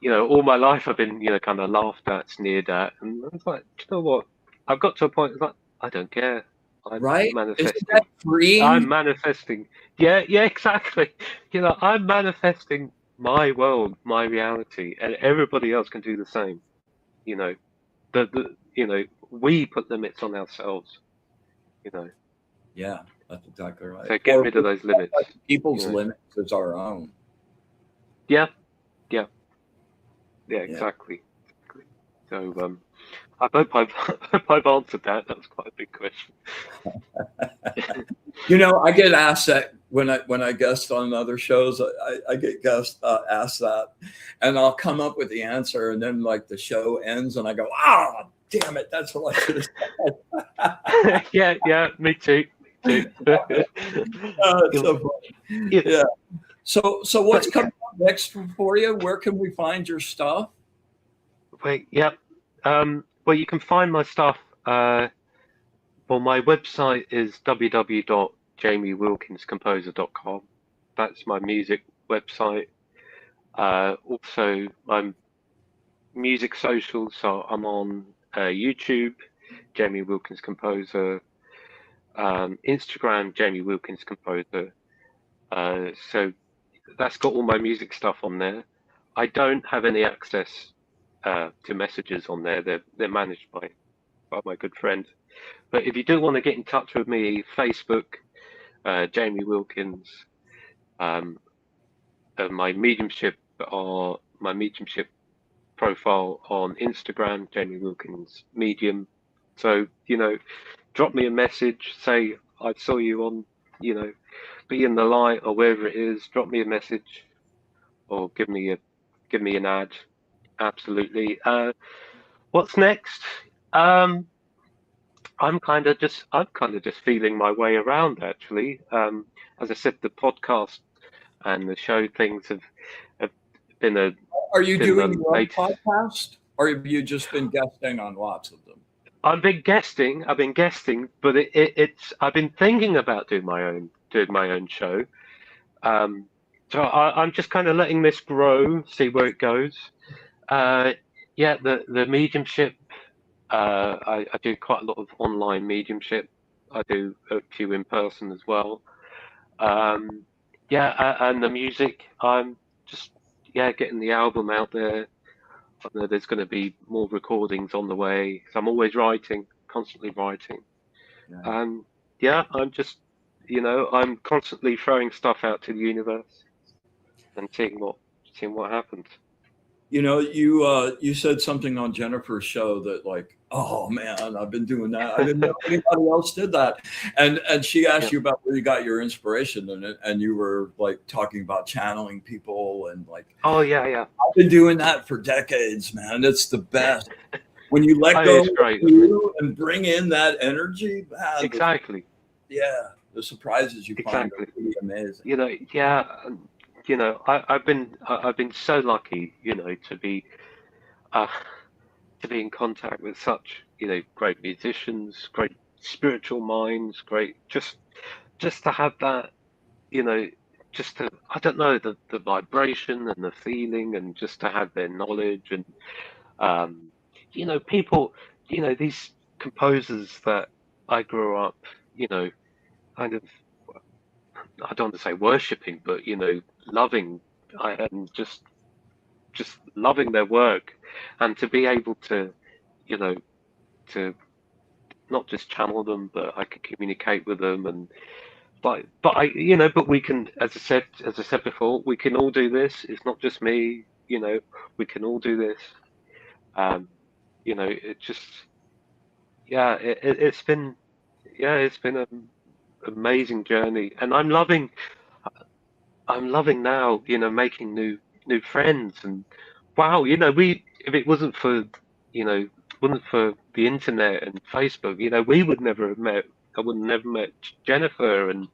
You know, all my life I've been, you know, kind of laughed at, sneered at, and I was like, "Do you know what? I've got to a point, it's like, I don't care. I'm Right? Isn't that manifesting. I'm freeing? manifesting. Yeah, yeah, exactly. You know, I'm manifesting my world, my reality, and everybody else can do the same. You know, you know, we put limits on ourselves, you know, Yeah, that's exactly right. so get Or rid of those limits, you people's know. limits as our own. Yeah, yeah, yeah, Yeah. exactly. So, I hope I've, I hope I've answered that. That was quite a big question. You know, I get asked that when I guest on other shows. I get asked that, and I'll come up with the answer, and then like the show ends, and I go, "Ah, damn it, that's what I should have said." Yeah, yeah, me too, me too. It's so funny. Yeah, Yeah. So what's but yeah, coming up next for you? Where can we find your stuff? wait, yeah. Well, you can find my stuff. Well, my website is www.jamiewilkinscomposer.com. That's my music website. Also, my music socials. So I'm on YouTube, Jamie Wilkins Composer, Instagram, Jamie Wilkins Composer. So that's got all my music stuff on there. I don't have any access to messages on there. They're managed by my good friend. But if you do want to get in touch with me, Facebook, Jamie Wilkins, um, my mediumship profile on Instagram, Jamie Wilkins Medium. So, you know, drop me a message, say I saw you on, you know, be in the light or wherever it is, drop me a message or give me an ad. Absolutely. What's next? Um, I'm kind of just feeling my way around actually. As I said, the podcast and the show things have been a Are you been doing the your own latest. podcast, or have you just been guesting on lots of them? I've been guesting, but it's I've been thinking about doing my own show. Um, so I'm just kind of letting this grow, see where it goes. Uh, yeah, the mediumship. I do quite a lot of online mediumship. I do a few in person as well. Um, yeah, and the music. I'm just yeah getting the album out there. I know there's going to be more recordings on the way. So I'm always writing, constantly writing. Yeah. And yeah, I'm just, you know, I'm constantly throwing stuff out to the universe and seeing what happens. You know, you said something on Jennifer's show that like, oh man, I've been doing that. I didn't know anybody else did that. And she asked Yeah. you about where you got your inspiration in it, and you were like talking about channeling people and like Oh yeah, yeah. I've been doing that for decades, man. It's the best. When you let Oh, go it's of great, isn't it? you and bring in that energy, man, Exactly, the surprises you find are exactly. pretty amazing. You know, yeah. You know, I've been so lucky, you know, uh, to be in contact with such, you know, great musicians, great spiritual minds, great just to have that, you know, just to I don't know the vibration and the feeling and just to have their knowledge and um, you know, people, you know, these composers that I grew up, you know, kind of I don't want to say worshipping, but you know, loving and just loving their work and to be able to, you know, to not just channel them, but I could communicate with them and but I you know but we can as I said before we can all do this. It's not just me, you know, we can all do this. Um, you know, it just yeah it's been yeah it's been an amazing journey and I'm loving now, you know, making new friends and wow, you know, we if it wasn't for, you know, wasn't for the internet and Facebook, you know, we would never have met. I would have never met Jennifer and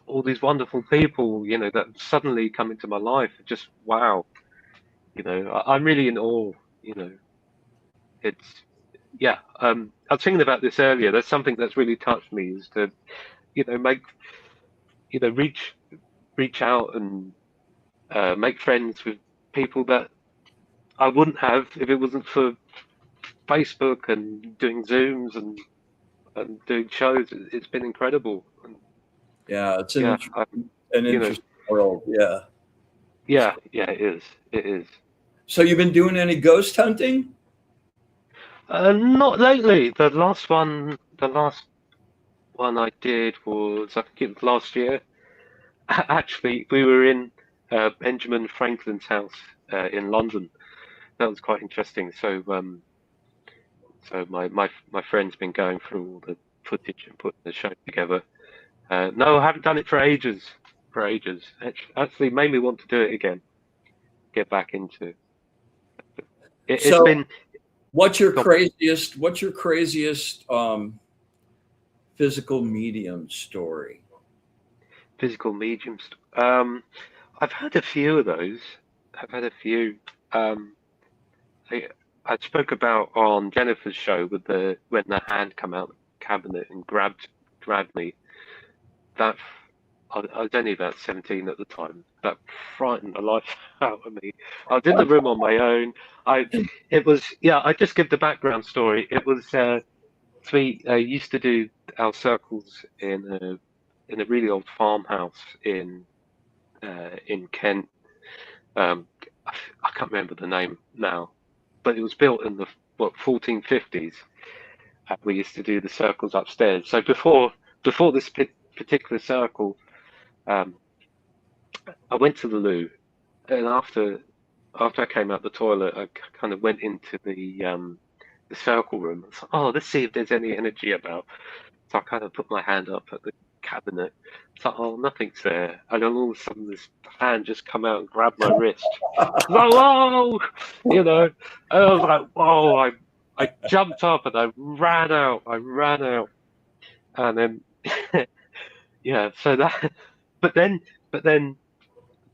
all these wonderful people, you know, that suddenly come into my life. Just wow, you know, I'm really in awe. You know, it's yeah. I was thinking about this earlier. That's something that's really touched me is to, you know, make you know reach out and make friends with people that I wouldn't have if it wasn't for Facebook and doing Zooms and doing shows. It's been incredible. And Yeah, it's yeah, an you know, interesting world. Yeah. yeah, yeah, it is. It is. So you've been doing any ghost hunting? Not lately. The last one I did was, I think it was last year. Actually, we were in Benjamin Franklin's house in London. That was quite interesting. So my friend's been going through all the footage and putting the show together. No, I haven't done it for ages. For ages. Actually made me want to do it again. Get back into it. It's So been what's your craziest physical medium story? physical mediums. I've had a few of those. I've had a few. Um, I, I spoke about on Jennifer's show with the when the hand come out of the cabinet and grabbed me. That I was only about 17 at the time. That frightened the life out of me. I was in the room on my own. I it was yeah. I just give the background story. It was we used to do our circles in a really old farmhouse in Kent. Um, I can't remember the name now, but it was built in the 1450s. We used to do the circles upstairs. So before this particular circle, um, I went to the loo, and after I came out the toilet, I kind of went into the circle room. I was like, oh, let's see if there's any energy about. So I kind of put my hand up at the cabinet. It's like, oh, nothing's there. And then all of a sudden, this hand just come out and grab my wrist. I was like, whoa, you know. And I was like, whoa. I jumped up and I ran out. I ran out, and then yeah. So that, but then, but then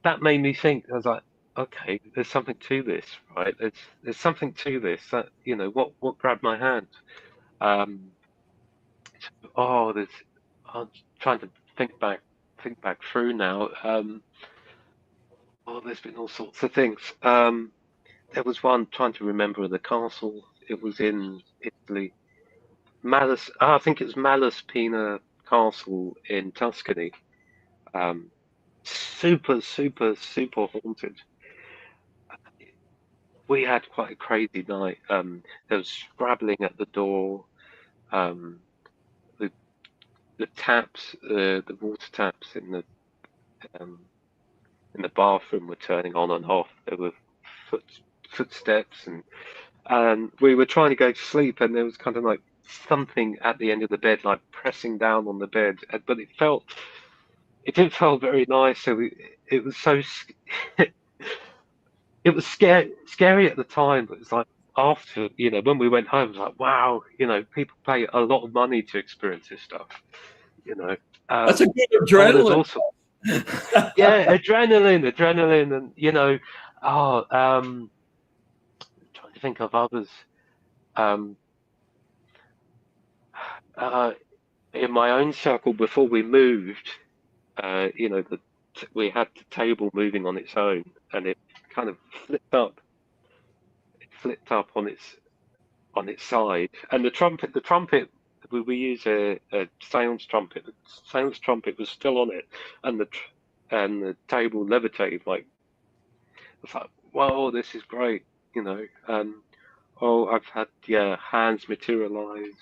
that made me think. I was like, okay, there's something to this, right? There's something to this. That what grabbed my hand. Um, there's. I'm trying to think back through now. There's been all sorts of things. There was one trying to remember the castle. It was in Italy. I think it was Malaspina Castle in Tuscany. Um, super, super, super haunted. We had quite a crazy night. There was scrabbling at the door. Um, the the taps, the water taps um, in the bathroom were turning on and off. There were foot, footsteps, and we were trying to go to sleep, and there was kind of like something at the end of the bed, like pressing down on the bed. But it didn't feel very nice. It was it was scary at the time, but it's like after, when we went home, it was like, wow, people pay a lot of money to experience this stuff, you know. That's a good There's adrenaline. also yeah, adrenaline, and trying to think of others. Um, uh, in my own circle before we moved, we had the table moving on its own, and it kind of flipped up. It flipped up on its side, and the trumpet. We use a seance trumpet. The seance trumpet was still on it, and the table levitated like. It's like, whoa, this is great, you know. I've had hands materialize,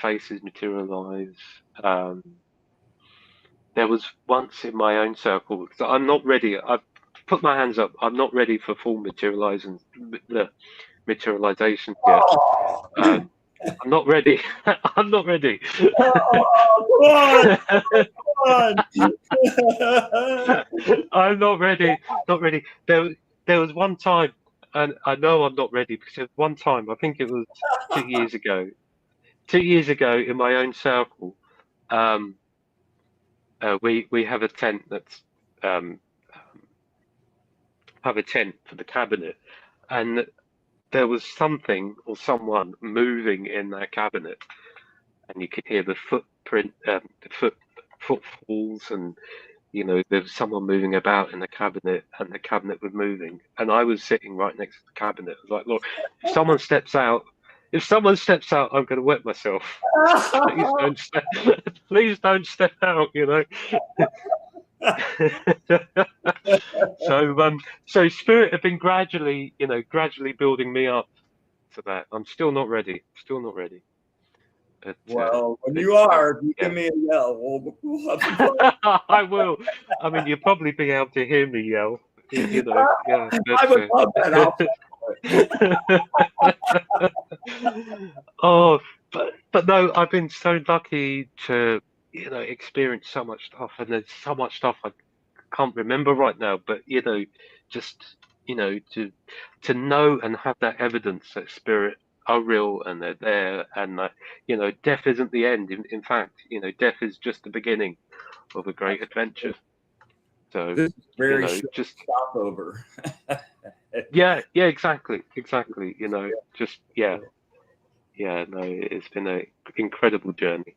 faces materialize. Um, there was once in my own circle. So I'm not ready. I've put my hands up. I'm not ready for full the materialization yet. I'm not ready. I'm not ready. Oh, come on. I'm not ready. Not ready. There was one time, and I know I'm not ready because there was one time. I think it was 2 years ago. 2 years ago, in my own circle, um, we have a tent that's um, have a tent for the cabinet, and there was something or someone moving in that cabinet, and you could hear the footprint, the footfalls, and you know, there was someone moving about in the cabinet, and the cabinet was moving, and I was sitting right next to the cabinet. I was like, look, if someone steps out, I'm going to wet myself. Please don't step, please don't step out, you know. So Spirit have been gradually, you know, gradually building me up to that. I'm still not ready. Still not ready. But, Well, when you are, you give me a yell. We'll have some fun. I will. I mean, you'll probably be able to hear me yell. You know, yeah. I would love that. Oh, but no, I've been so lucky to, you know, experience so much stuff, and there's so much stuff I can't remember right now. But you know, just you know, to know and have that evidence that spirit are real and they're there, and you know, death isn't the end. In fact, you know, death is just the beginning of a great adventure. So This is very you know, short just stopover. yeah, exactly. You know, just yeah. No, it's been an incredible journey.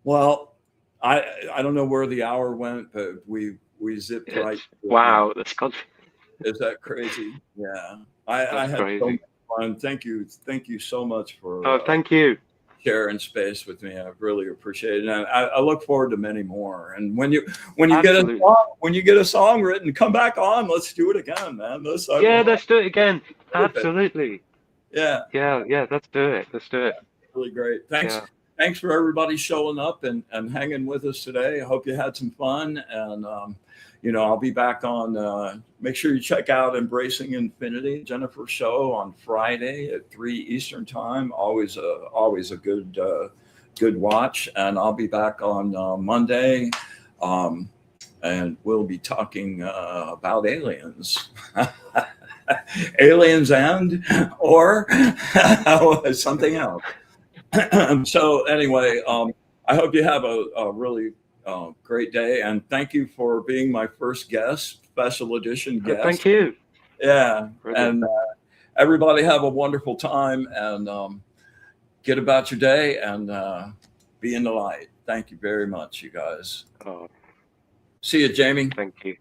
Well, I don't know where the hour went, but we zipped right. Wow, that's gone. Is that crazy? Yeah, I had crazy. so much fun. Thank you so much for. Oh, thank you. Sharing space with me. I really appreciate it. And I look forward to many more. And when you get a song written, come back on. Let's do it again, man. Let's do it again. Absolutely. Yeah. Let's do it. Really great. Thanks for everybody showing up and hanging with us today. I hope you had some fun. And you know, I'll be back on. Make sure you check out Embracing Infinity, Jennifer's show on Friday at 3 Eastern time. Always a good watch. And I'll be back on Monday, and we'll be talking about aliens, aliens or something else. So anyway, I hope you have a really great day, and thank you for being my first guest, special edition guest. Thank you. Yeah, and everybody have a wonderful time, and get about your day and be in the light. Thank you very much, you guys. Oh. See you, Jamie. Thank you.